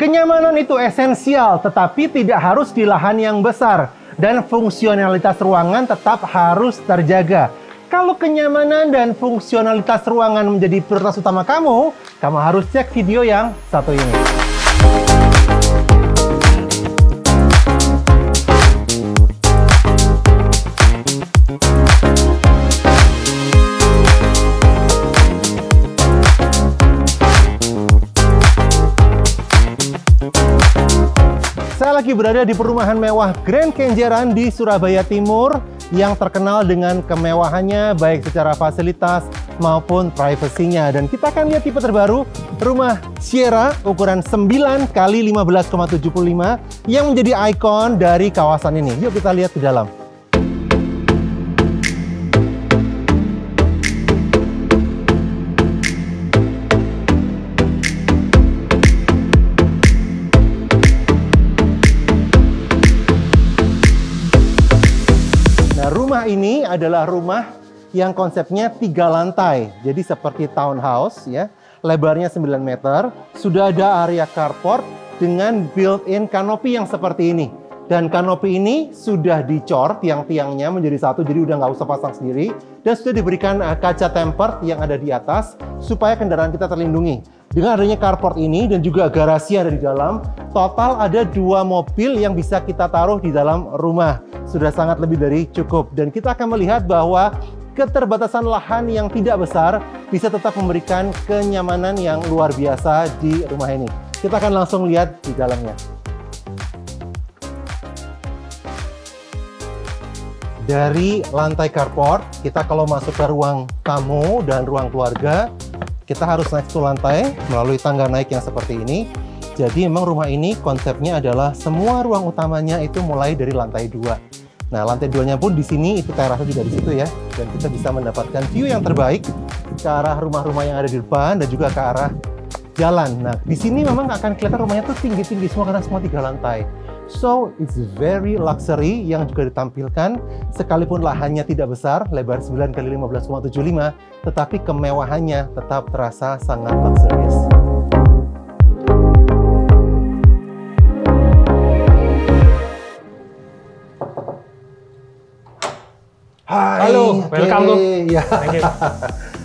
Kenyamanan itu esensial, tetapi tidak harus di lahan yang besar. Dan fungsionalitas ruangan tetap harus terjaga. Kalau kenyamanan dan fungsionalitas ruangan menjadi prioritas utama kamu harus cek video yang satu ini. Saya lagi berada di perumahan mewah Grand Kenjeran di Surabaya Timur yang terkenal dengan kemewahannya baik secara fasilitas maupun privasinya. Dan kita akan lihat tipe terbaru rumah Sierra ukuran 9 x 15,75 yang menjadi ikon dari kawasan ini. Yuk kita lihat di dalam. Rumah ini adalah rumah yang konsepnya 3 lantai, jadi seperti townhouse ya, lebarnya 9 meter, sudah ada area carport dengan built-in kanopi yang seperti ini. Dan kanopi ini sudah dicor tiang-tiangnya menjadi satu, jadi udah nggak usah pasang sendiri, dan sudah diberikan kaca tempered yang ada di atas supaya kendaraan kita terlindungi. Dengan adanya carport ini dan juga garasi ada di dalam, total ada 2 mobil yang bisa kita taruh di dalam rumah. Sudah sangat lebih dari cukup. Dan kita akan melihat bahwa keterbatasan lahan yang tidak besar bisa tetap memberikan kenyamanan yang luar biasa di rumah ini. Kita akan langsung lihat di dalamnya. Dari lantai carport, kita kalau masuk ke ruang tamu dan ruang keluarga, kita harus naik 1 lantai melalui tangga naik yang seperti ini. Jadi memang rumah ini konsepnya adalah semua ruang utamanya itu mulai dari lantai 2. Nah, lantai 2-nya pun di sini, itu terasnya juga di situ ya. Dan kita bisa mendapatkan view yang terbaik ke arah rumah-rumah yang ada di depan dan juga ke arah jalan. Nah, di sini memang akan kelihatan rumahnya tuh tinggi-tinggi semua karena semua 3 lantai. So, it's very luxury yang juga ditampilkan sekalipun lahannya tidak besar, lebar 9 x 15,75, tetapi kemewahannya tetap terasa sangat luxurious. Hai, halo, welcome tuh. Ya.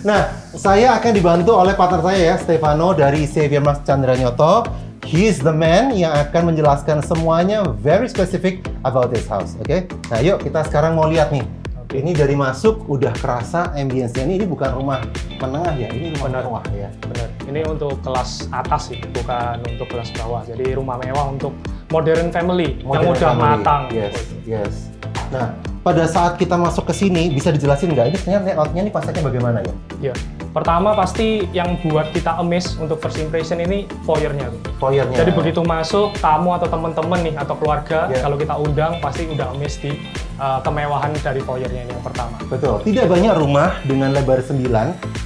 Nah, saya akan dibantu oleh partner saya ya, Stefano dari Xavier Max Chandra Nyoto. He's the man yang akan menjelaskan semuanya very specific about this house, oke? Nah, yuk kita sekarang mau lihat nih. Ini dari masuk udah kerasa ambience-nya. Ini bukan rumah menengah ya, ini rumah mewah ya. Bener. Ini untuk kelas atas sih, bukan untuk kelas bawah. Jadi rumah mewah untuk modern family yang udah matang. Yes. Nah, pada saat kita masuk ke sini, bisa dijelasin nggak? Ini sebenarnya layout-nya nih konsepnya bagaimana ya? Iya. Pertama pasti yang buat kita amaze untuk first impression ini foyer-nya. Foyer-nya. Jadi begitu masuk, tamu atau teman-teman nih atau keluarga, kalau kita undang pasti udah amaze di kemewahan dari foyer-nya ini yang pertama. Betul. Tidak banyak rumah dengan lebar 9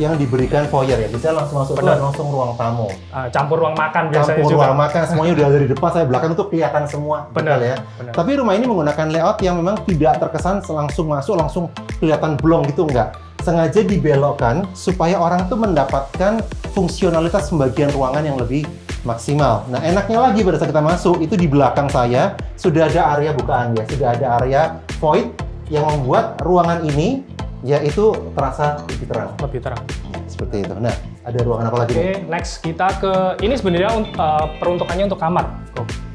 yang diberikan foyer ya. Bisa langsung masuk langsung ruang tamu. Campur ruang makan biasanya campur juga. Ruang makan, semuanya udah dari depan sampai belakang itu kelihatan semua. Benar ya. Benar. Tapi rumah ini menggunakan layout yang memang tidak terkesan langsung masuk, langsung kelihatan blong gitu, enggak. Sengaja dibelokkan supaya orang tuh mendapatkan fungsionalitas pembagian ruangan yang lebih maksimal. Nah, enaknya lagi pada saat kita masuk, itu di belakang saya sudah ada area bukaan ya, sudah ada area void yang membuat ruangan ini yaitu terasa lebih terang. Lebih terang. Seperti itu. Nah, ada ruangan apa lagi? Oke, next kita ke ini sebenarnya peruntukannya untuk kamar.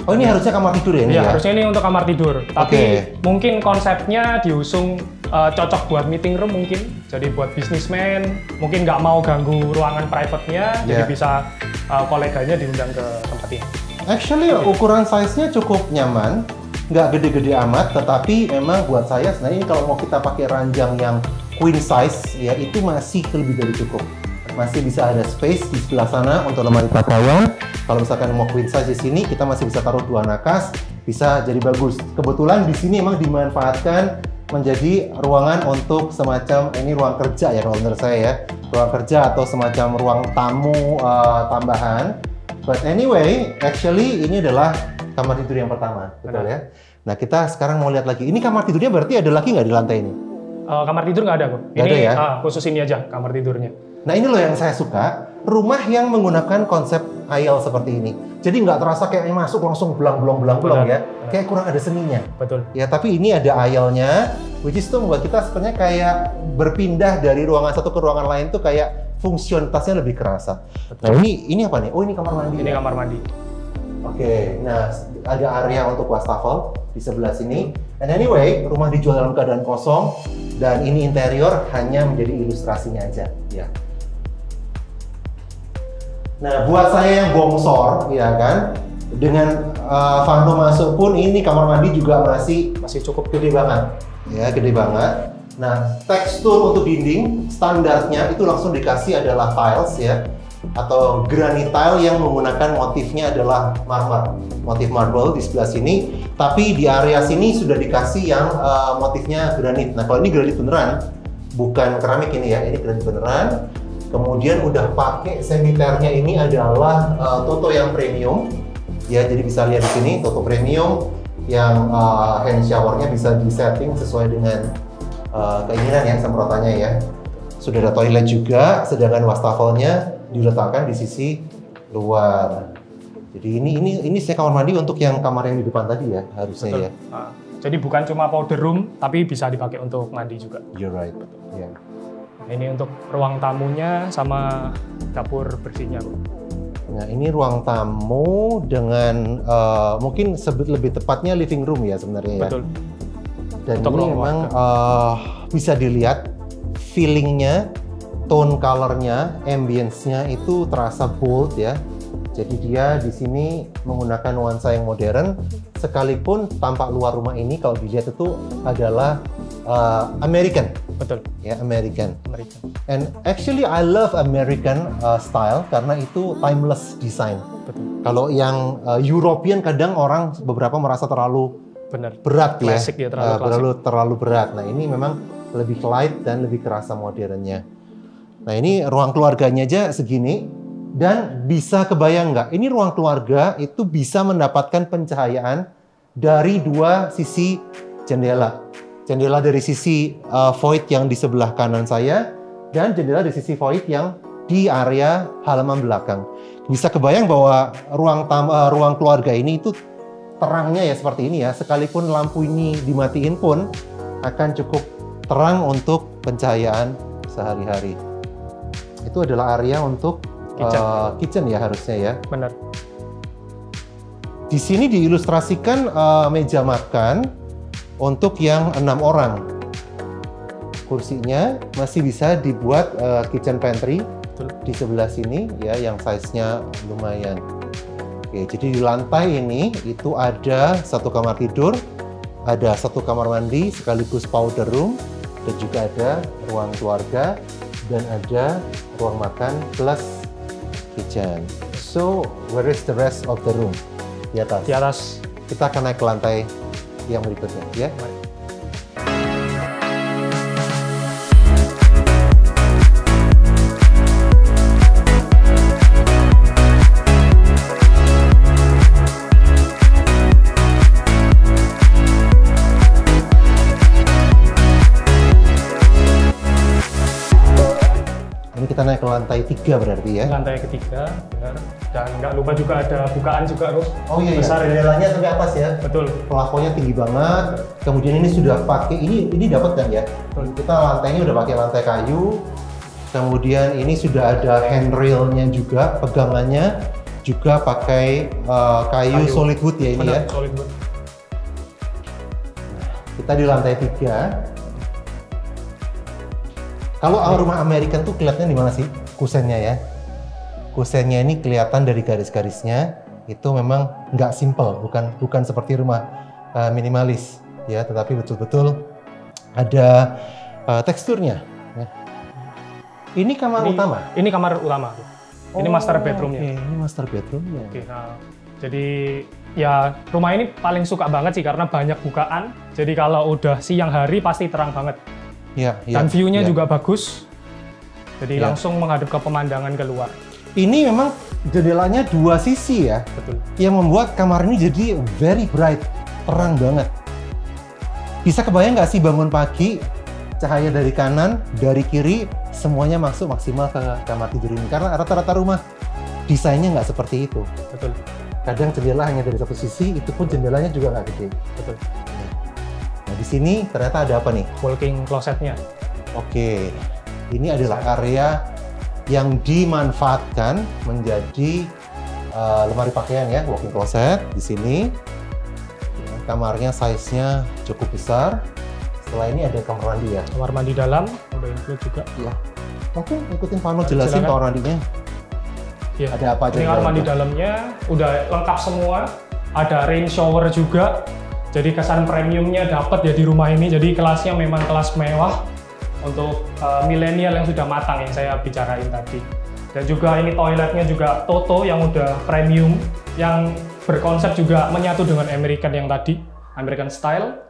Oh, ini harusnya kamar tidur ya? Ini ya? Ya, harusnya ini untuk kamar tidur. Tapi mungkin konsepnya diusung cocok buat meeting room mungkin. Jadi buat bisnismen, mungkin nggak mau ganggu ruangan private-nya, jadi bisa koleganya diundang ke tempat ini. Actually, ukuran size-nya cukup nyaman. Nggak gede-gede amat, tetapi memang buat saya sebenarnya kalau mau kita pakai ranjang yang queen size, ya itu masih lebih dari cukup. Masih bisa ada space di sebelah sana untuk lemari pakaian. Kalau misalkan mau queen size di sini, kita masih bisa taruh 2 nakas, bisa jadi bagus. Kebetulan di sini emang dimanfaatkan menjadi ruangan untuk semacam ini ruang kerja ya kalau menurut saya ya, ruang kerja atau semacam ruang tamu tambahan. But anyway, actually ini adalah kamar tidur yang pertama, betul ya. Nah, kita sekarang mau lihat lagi. Ini kamar tidurnya berarti ada lagi nggak di lantai ini? Kamar tidur nggak ada kok. Ini ada ya? Khusus ini aja kamar tidurnya. Nah ini loh yang saya suka, rumah yang menggunakan konsep aisle seperti ini. Jadi nggak terasa kayak masuk langsung belang ya, kayak kurang ada seninya. Betul. Ya tapi ini ada aisle-nya, which is itu membuat kita sebenarnya kayak berpindah dari ruangan satu ke ruangan lain tuh kayak fungsionalitasnya lebih kerasa. Betul. Nah ini apa nih? Oh ini kamar mandi. Ini ya? kamar mandi. Oke, nah ada area untuk wastafel di sebelah sini. And anyway, rumah dijual dalam keadaan kosong dan ini interior hanya menjadi ilustrasinya aja. Ya. Nah, buat saya yang bongsor, ya kan, dengan Vando masuk pun ini kamar mandi juga masih cukup gede banget, ya gede banget. Nah, tekstur untuk dinding standarnya itu langsung dikasih adalah tiles ya, atau granite tile yang menggunakan motifnya adalah marmer, motif marble di sebelah sini. Tapi di area sini sudah dikasih yang motifnya granit. Nah, kalau ini granit beneran, bukan keramik ini ya, ini granit beneran. Kemudian udah pakai saniternya ini adalah Toto yang premium, ya. Jadi bisa lihat di sini Toto premium yang hand showernya bisa disetting sesuai dengan keinginan ya, semprotannya ya. Sudah ada toilet juga, sedangkan wastafelnya diletakkan di sisi luar. Jadi ini saya kamar mandi untuk yang kamar yang di depan tadi ya, harusnya. Betul. Ya. Jadi bukan cuma powder room, tapi bisa dipakai untuk mandi juga. You're right. Yeah. Ini untuk ruang tamunya sama dapur bersihnya, Bro. Nah, ini ruang tamu dengan mungkin lebih tepatnya living room ya sebenarnya ya. Betul. Dan untuk ini memang bisa dilihat feelingnya, tone colornya, ambience-nya itu terasa bold ya. Jadi dia di sini menggunakan nuansa yang modern, sekalipun tampak luar rumah ini kalau dilihat itu adalah American. Betul. Ya, American. And actually I love American style karena itu timeless design. Betul. Kalau yang European kadang orang beberapa merasa terlalu berat ya, terlalu berat. Nah ini memang lebih light dan lebih kerasa modernnya. Nah ini ruang keluarganya aja segini. Dan bisa kebayang nggak, ini ruang keluarga itu bisa mendapatkan pencahayaan dari dua sisi jendela. Jendela dari sisi void yang di sebelah kanan saya, dan jendela dari sisi void yang di area halaman belakang. Bisa kebayang bahwa ruang keluarga ini itu terangnya ya seperti ini ya, sekalipun lampu ini dimatiin pun akan cukup terang untuk pencahayaan sehari-hari. Itu adalah area untuk kitchen ya harusnya ya. Benar. Di sini diilustrasikan meja makan untuk yang 6 orang. Kursinya masih bisa dibuat kitchen pantry. Betul. Di sebelah sini ya, yang size-nya lumayan. Oke, jadi di lantai ini itu ada satu kamar tidur, ada satu kamar mandi sekaligus powder room, dan juga ada ruang keluarga dan ada ruang makan plus kitchen. So, where is the rest of the room? Di atas. Di atas. Kita akan naik ke lantai yang berikutnya, ya. Kita naik ke lantai 3 berarti ya? Lantai ketiga, benar. Dan nggak lupa juga ada bukaan juga, Ruh. Oh iya, besar ya. Jendelanya sampai atas ya? Betul. Plafonnya tinggi banget. Kemudian ini sudah pakai, ini dapat kan ya? Betul. Kita lantainya udah pakai lantai kayu. Kemudian ini sudah ada handrailnya juga, pegangannya juga pakai kayu solid wood ya ini. Benar, ya? Solid wood. Kita di lantai 3. Kalau rumah American tuh kelihatannya di mana sih kusennya ya? Kusennya ini kelihatan dari garis-garisnya itu memang nggak simple, bukan seperti rumah minimalis ya, tetapi betul-betul ada teksturnya. Ya. Ini kamar utama. Ini kamar utama. Ini master bedroomnya. Okay. Ini master bedroomnya. Okay, nah, jadi ya rumah ini paling suka banget sih karena banyak bukaan. Jadi kalau udah siang hari pasti terang banget. Ya, dan view-nya juga bagus, jadi langsung menghadap ke pemandangan keluar. Ini memang jendelanya dua sisi ya, betul. Yang membuat kamar ini jadi very bright, terang banget. Bisa kebayang nggak sih bangun pagi, cahaya dari kanan, dari kiri, semuanya masuk maksimal ke kamar tidur ini. Karena rata-rata rumah desainnya nggak seperti itu. Betul. Kadang jendela hanya dari satu sisi, itu pun jendelanya juga nggak gede. Betul. Nah, di sini ternyata ada apa nih? Walking closetnya. Oke, ini adalah area yang dimanfaatkan menjadi lemari pakaian ya, walking closet di sini. Kamarnya size-nya cukup besar. Setelah ini ada kamar mandi ya. Kamar mandi dalam udah include juga. Iya. Mungkin ikutin Vano jelasin kamar mandinya. Ya. Ada apa aja? Ini kamar mandi dalamnya udah lengkap semua. Ada rain shower juga. Jadi kesan premiumnya dapat ya di rumah ini. Jadi kelasnya memang kelas mewah untuk milenial yang sudah matang yang saya bicarain tadi. Dan juga ini toiletnya juga Toto yang udah premium, yang berkonsep juga menyatu dengan American yang tadi, American style.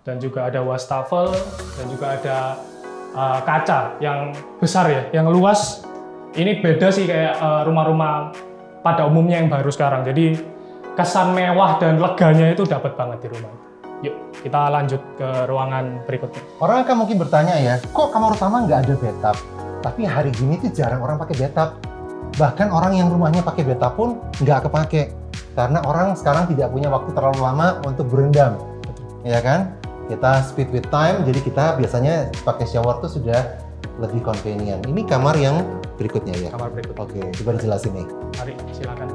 Dan juga ada wastafel, dan juga ada kaca yang besar ya, yang luas. Ini beda sih kayak rumah-rumah pada umumnya yang baru sekarang. Jadi kesan mewah dan leganya itu dapat banget di rumah. Yuk, kita lanjut ke ruangan berikutnya. Orang akan mungkin bertanya ya, kok kamar utama nggak ada bathtub? Tapi hari gini tuh jarang orang pakai bathtub. Bahkan orang yang rumahnya pakai bathtub pun nggak kepake. Karena orang sekarang tidak punya waktu terlalu lama untuk berendam. Ya kan? Kita speed with time, jadi kita biasanya pakai shower tuh sudah lebih convenient. Ini kamar yang berikutnya ya? Kamar berikutnya. Oke, coba dijelasin nih. Mari, silakan.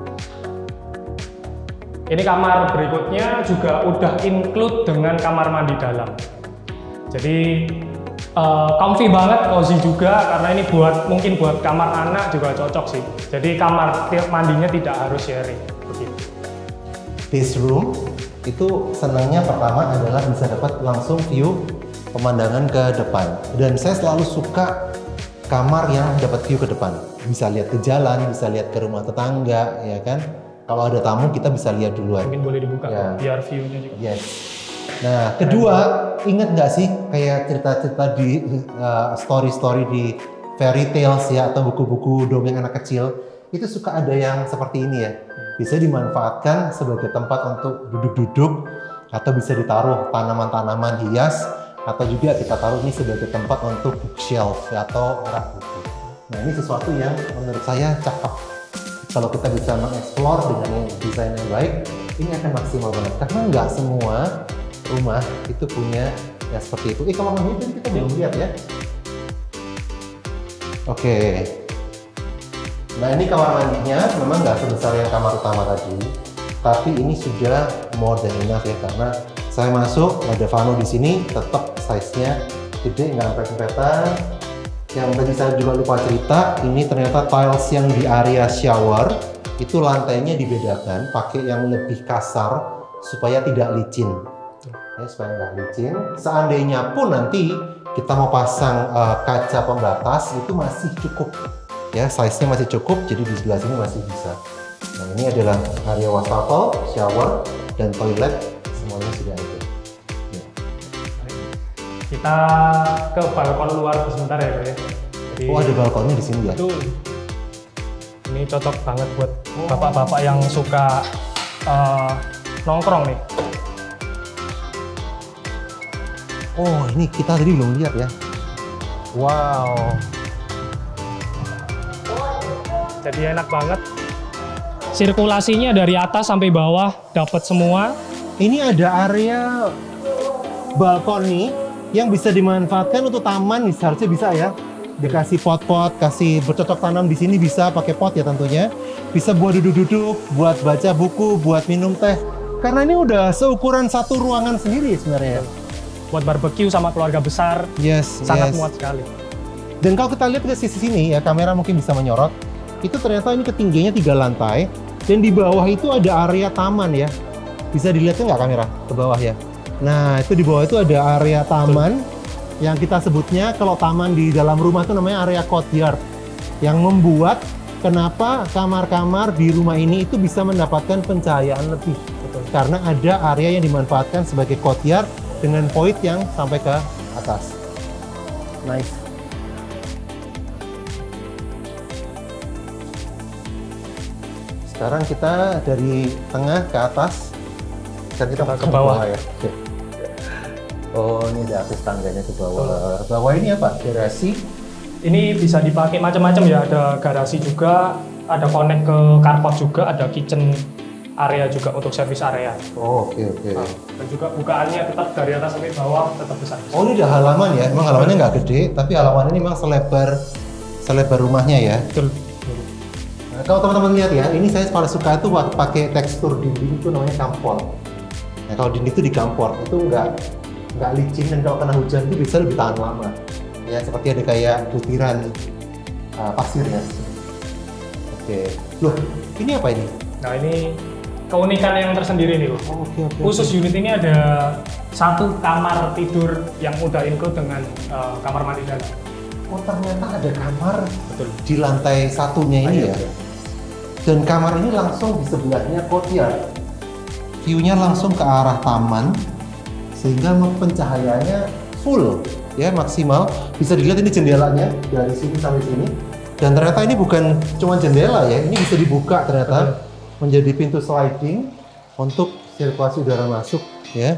Ini kamar berikutnya juga udah include dengan kamar mandi dalam. Jadi comfy banget, cozy juga, karena ini mungkin buat kamar anak juga cocok sih. Jadi kamar mandinya tidak harus sharing. Begitu. This room itu senangnya pertama adalah bisa dapat langsung view pemandangan ke depan. Dan saya selalu suka kamar yang dapat view ke depan. Bisa lihat ke jalan, bisa lihat ke rumah tetangga, ya kan? Kalau ada tamu kita bisa lihat duluan. Mungkin boleh dibuka ya. Biar view-nya juga. Yes. Nah, kedua, ingat nggak sih kayak cerita-cerita di story-story di fairy tales ya atau buku-buku dongeng anak kecil, itu suka ada yang seperti ini ya. Bisa dimanfaatkan sebagai tempat untuk duduk-duduk atau bisa ditaruh tanaman-tanaman hias atau juga kita taruh ini sebagai tempat untuk bookshelf atau rak buku. Nah, ini sesuatu yang menurut saya cakep. Kalau kita bisa mengeksplor dengan desain yang baik, ini akan maksimal banget. Karena nggak semua rumah itu punya ya seperti itu. Kamar mandi itu kita belum lihat ya. Oke. Nah, ini kamar mandinya memang nggak sebesar yang kamar utama tadi, tapi ini sudah more than enough ya, karena saya masuk ada Vano di sini tetap size-nya gede, nggak empet-empetan. Yang tadi saya juga lupa cerita, ini ternyata tiles yang di area shower itu lantainya dibedakan pakai yang lebih kasar supaya tidak licin. Ya, supaya nggak licin. Seandainya pun nanti kita mau pasang kaca pembatas itu masih cukup. Ya, size-nya masih cukup, jadi di sebelah sini masih bisa. Nah, ini adalah area wastafel, shower, dan toilet, semuanya sudah ada. Ya. Kita ke balkon luar sebentar ya, Pak ya. Jadi, ada balkonnya di sini ya? Betul. Ini cocok banget buat bapak-bapak yang suka nongkrong nih. Oh, ini kita tadi belum lihat ya. Wow. Jadi enak banget. Sirkulasinya dari atas sampai bawah dapat semua. Ini ada area balkon nih yang bisa dimanfaatkan untuk taman, seharusnya bisa ya. Dikasih pot-pot, kasih bercocok tanam di sini bisa pakai pot ya tentunya. Bisa buat duduk-duduk, buat baca buku, buat minum teh. Karena ini udah seukuran satu ruangan sendiri sebenarnya. Buat barbecue sama keluarga besar. Yes, sangat yes. muat sekali. Dan kalau kita lihat ke sisi sini ya, kamera mungkin bisa menyorot. Itu ternyata ini ketinggiannya 3 lantai. Dan di bawah itu ada area taman ya. Bisa dilihatnya nggak kamera ke bawah ya? Nah, itu di bawah itu ada area taman. Yang kita sebutnya kalau taman di dalam rumah itu namanya area courtyard. Yang membuat kenapa kamar-kamar di rumah ini itu bisa mendapatkan pencahayaan lebih. Betul. Karena ada area yang dimanfaatkan sebagai courtyard dengan void yang sampai ke atas. Nice. Sekarang kita dari tengah ke atas, dan kita ke bawah ya. Oh, ini ada akses tangganya ke bawah. Bawah ini apa? Garasi. Ini bisa dipakai macam-macam ya, ada garasi juga, ada connect ke carport juga, ada kitchen area juga untuk service area. Oh, oke. Nah, dan juga bukaannya tetap dari atas sampai bawah tetap besar. Oh, ini udah halaman ya? Emang halamannya nggak gede, tapi halaman ini memang selebar rumahnya ya? Betul. Nah, kalau teman-teman lihat ya, ini saya paling suka itu waktu pakai tekstur dinding itu namanya kampor. Nah, kalau dinding itu di kampor, itu nggak licin, dan kalau kena hujan itu bisa lebih tahan lama. Ya, seperti ada kayak butiran pasir ya. Oke. Loh, ini apa ini? Nah, ini keunikan yang tersendiri nih loh. Oke. Khusus unit ini ada satu kamar tidur yang udah include dengan kamar mandi dalam. Oh, ternyata ada kamar Betul. di lantai satunya ini ya. Dan kamar ini langsung di sebelahnya courtyard. View-nya langsung ke arah taman, sehingga pencahayaannya full, ya maksimal. Bisa dilihat ini jendelanya dari sini sampai sini. Dan ternyata ini bukan cuma jendela ya, ini bisa dibuka ternyata menjadi pintu sliding untuk sirkulasi udara masuk, ya.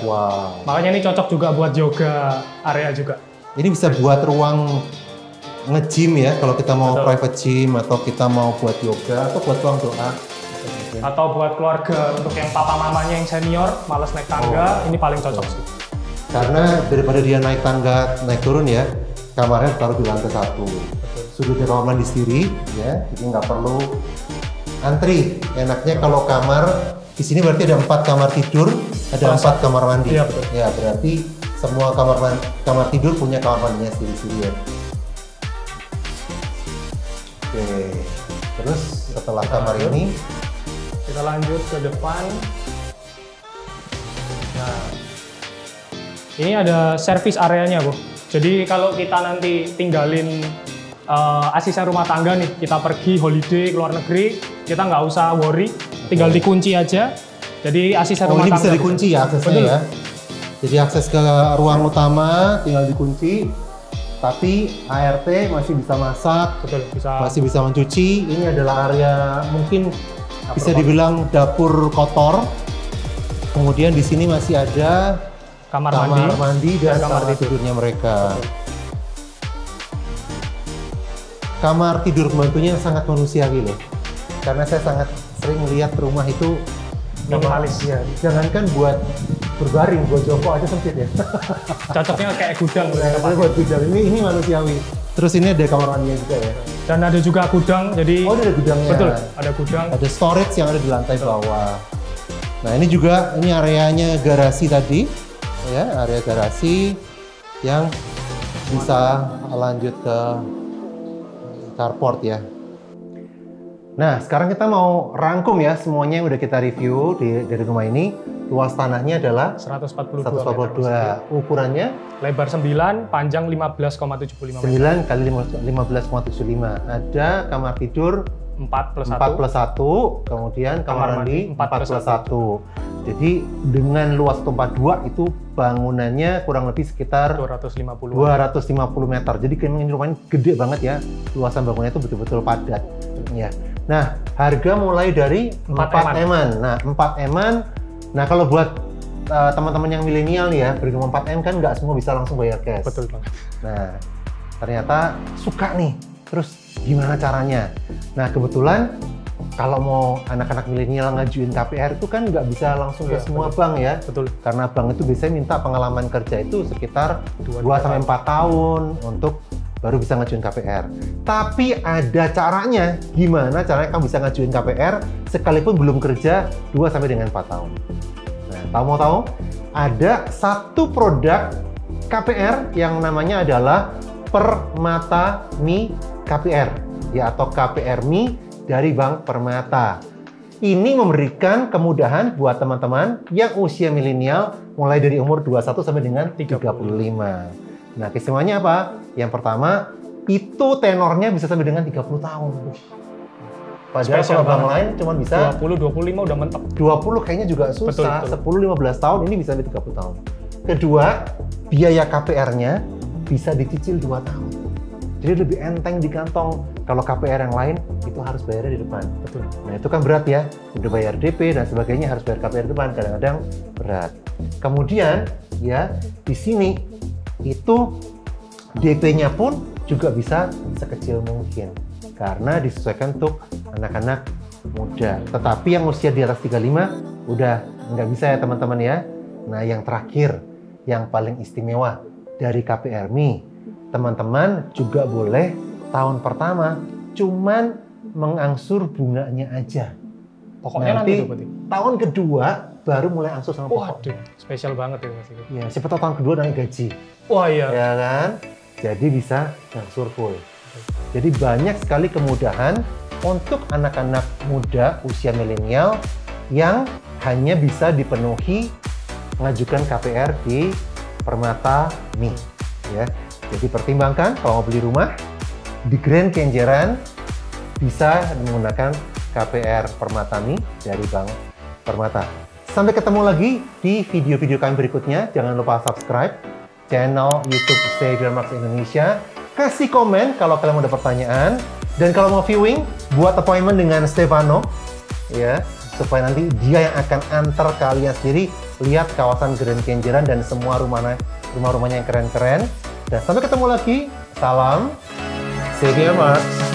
Wow. Makanya ini cocok juga buat yoga area juga. Ini bisa buat ruang nge-gym ya, kalau kita mau private gym atau kita mau buat yoga atau buat ruang doa. Atau buat keluarga, untuk yang papa mamanya yang senior, males naik tangga, ini paling cocok sih. Karena daripada dia naik tangga, naik turun ya, kamarnya taruh di lantai 1. Sudutnya kamar mandi sendiri ya, jadi nggak perlu antri. Enaknya kalau kamar, di sini berarti ada 4 kamar tidur, ada 4 kamar mandi. Iya, betul. Ya, berarti semua kamar tidur punya kamar mandinya sendiri-sendiri ya. Oke, terus setelah kamar ini kita lanjut ke depan. Nah, ini ada service areanya, Bu. Jadi kalau kita nanti tinggalin asisten rumah tangga nih, kita pergi holiday ke luar negeri, kita nggak usah worry, tinggal dikunci aja. Jadi asisten rumah ini tangga bisa dikunci ya aksesnya. Betul. Ya. Jadi akses ke ruang utama tinggal dikunci, tapi ART masih bisa masak, Betul, masih bisa mencuci. Ini adalah area mungkin bisa dibilang dapur kotor. Kemudian di sini masih ada kamar mandi dan kamar tidur. tidurnya mereka. Kamar tidur pembantunya sangat manusiawi loh, karena saya sangat sering lihat rumah itu Minimalis. Ya, jangankan buat berbaring, buat jongkok aja sempit ya. Cocoknya kayak gudang. Buat gudang ini manusiawi. Terus ini ada kamar mandinya juga ya. Dan ada juga gudang, jadi Oh, ini ada gudangnya. betul, ada gudang. Ada storage yang ada di lantai bawah. Nah, ini juga ini areanya garasi tadi, ya, area garasi yang bisa lanjut ke carport ya. Nah, sekarang kita mau rangkum ya semuanya yang udah kita review dari rumah ini. Luas tanahnya adalah 142 142. Ukurannya lebar 9, panjang 15,75 meter. 9 kali 15,75. Ada kamar tidur 4 plus 4 plus 1, kemudian kamar mandi 4 plus 1. Jadi dengan luas tempat 2 itu bangunannya kurang lebih sekitar 250 meter. Jadi ini rumahnya gede banget ya. Luasan bangunannya itu betul-betul padat. Ya. Nah, harga mulai dari 4 M-an. Nah, 4 M-an. Nah, kalau buat teman-teman yang milenial nih ya, beri rumah 4 M kan nggak semua bisa langsung bayar cash. Betul banget. Nah, ternyata suka nih. Terus gimana caranya? Nah, kebetulan kalau mau anak-anak milenial ngajuin KPR itu kan nggak bisa langsung ke semua bank ya. Betul. Karena bank itu biasanya minta pengalaman kerja itu sekitar 2-4 tahun untuk baru bisa ngajuin KPR. Tapi ada caranya. Gimana caranya kamu bisa ngajuin KPR sekalipun belum kerja 2-4 tahun. Nah, mau tahu? Ada satu produk KPR yang namanya adalah Permata Mi KPR, ya, atau KPR Mi dari Bank Permata. Ini memberikan kemudahan buat teman-teman yang usia milenial mulai dari umur 21 sampai dengan 35. Nah, keistimewaannya apa? Yang pertama, itu tenornya bisa sampai dengan 30 tahun. Padahal kalau bank lain cuma bisa 20-25 udah mentok. 20 kayaknya juga susah. Betul. 10-15 tahun, ini bisa sampai 30 tahun. Kedua, biaya KPR-nya bisa dicicil 2 tahun. Jadi lebih enteng di kantong. Kalau KPR yang lain, itu harus bayarnya di depan. Betul. Nah, itu kan berat ya. Udah bayar DP dan sebagainya, harus bayar KPR di depan. Kadang-kadang berat. Kemudian, ya di sini itu DP-nya pun juga bisa sekecil mungkin karena disesuaikan untuk anak-anak muda. Tetapi yang usia di atas 35 udah nggak bisa ya teman-teman ya. Nah yang terakhir, yang paling istimewa dari KPR.me, teman-teman juga boleh tahun pertama cuman mengangsur bunganya aja. Pokoknya nanti tahun kedua baru mulai angsur sama pokok. Waduh, spesial banget ya Mas. Ya, siapa tahu tahun kedua naik gaji. Wah iya. Ya kan? Jadi bisa angsur full. Jadi banyak sekali kemudahan untuk anak-anak muda usia milenial yang hanya bisa dipenuhi mengajukan KPR di Permata.me. Ya, jadi pertimbangkan kalau mau beli rumah di Grand Kenjeran bisa menggunakan KPR Permata.me dari Bank Permata. Sampai ketemu lagi di video-video kami berikutnya. Jangan lupa subscribe channel YouTube Xavier Marks Indonesia. Kasih komen kalau kalian ada pertanyaan. Dan kalau mau viewing, buat appointment dengan Stefano, ya, supaya nanti dia yang akan antar kalian sendiri lihat kawasan Grand Kenjeran dan semua rumah-rumahnya yang keren-keren. Dan sampai ketemu lagi. Salam Xavier Marks.